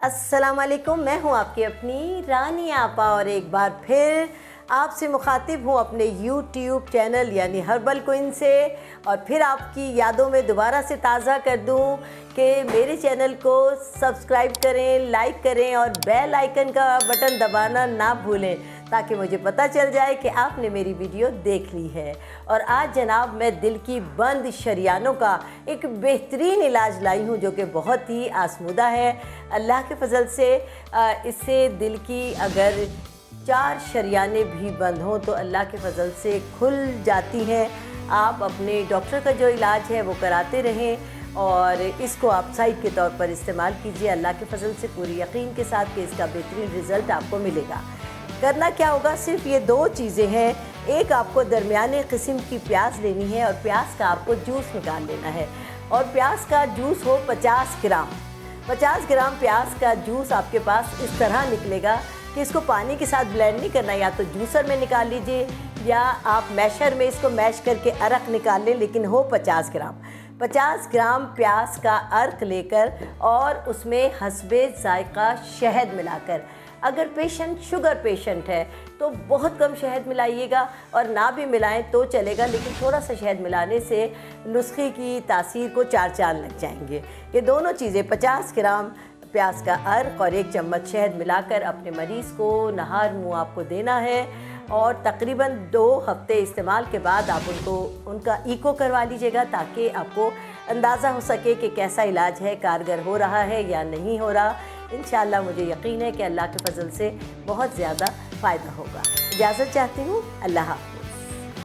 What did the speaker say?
अस्सलाम वालेकुम, मैं हूं आपकी अपनी रानी आपा और एक बार फिर आपसे मुखातिब हूं अपने यूट्यूब चैनल यानी हर्बल क्वीन से। और फिर आपकी यादों में दोबारा से ताज़ा कर दूं कि मेरे चैनल को सब्सक्राइब करें, लाइक करें और बेल आइकन का बटन दबाना ना भूलें ताकि मुझे पता चल जाए कि आपने मेरी वीडियो देख ली है। और आज जनाब मैं दिल की बंद शरियानों का एक बेहतरीन इलाज लाई हूँ जो कि बहुत ही आसमुदा है। अल्लाह के फजल से इससे दिल की अगर 4 शरियानें भी बंद हों तो अल्लाह के फजल से खुल जाती हैं। आप अपने डॉक्टर का जो इलाज है वो कराते रहें और इसको आप साइड के तौर पर इस्तेमाल कीजिए। अल्लाह के फजल से पूरी यकीन के साथ कि इसका बेहतरीन रिज़ल्ट आपको मिलेगा। करना क्या होगा, सिर्फ ये 2 चीज़ें हैं। एक, आपको दरमियाने किस्म की प्याज लेनी है और प्याज का आपको जूस निकाल लेना है। और प्याज का जूस हो 50 ग्राम। 50 ग्राम प्याज का जूस आपके पास इस तरह निकलेगा कि इसको पानी के साथ ब्लेंड नहीं करना, या तो जूसर में निकाल लीजिए या आप मैशर में इसको मैश करके अरक निकाल लें, लेकिन हो 50 ग्राम। 50 ग्राम प्याज का अर्क लेकर और उसमें हस्बे जायका शहद मिलाकर, अगर पेशेंट शुगर पेशेंट है तो बहुत कम शहद मिलाइएगा और ना भी मिलाएं तो चलेगा, लेकिन थोड़ा सा शहद मिलाने से नुस्खे की तासीर को 4 चांद लग जाएंगे। ये दोनों चीज़ें 50 ग्राम प्याज का अर्क और 1 चम्मच शहद मिलाकर अपने मरीज़ को नहार मुँह आपको देना है। और तकरीबन 2 हफ्ते इस्तेमाल के बाद आप उनका ईको करवा लीजिएगा ताकि आपको अंदाज़ा हो सके कि कैसा इलाज है, कारगर हो रहा है या नहीं हो रहा। इंशाअल्लाह मुझे यकीन है कि अल्लाह के फजल से बहुत ज़्यादा फ़ायदा होगा। इजाज़त चाहती हूँ। अल्लाह हाफ़िज़।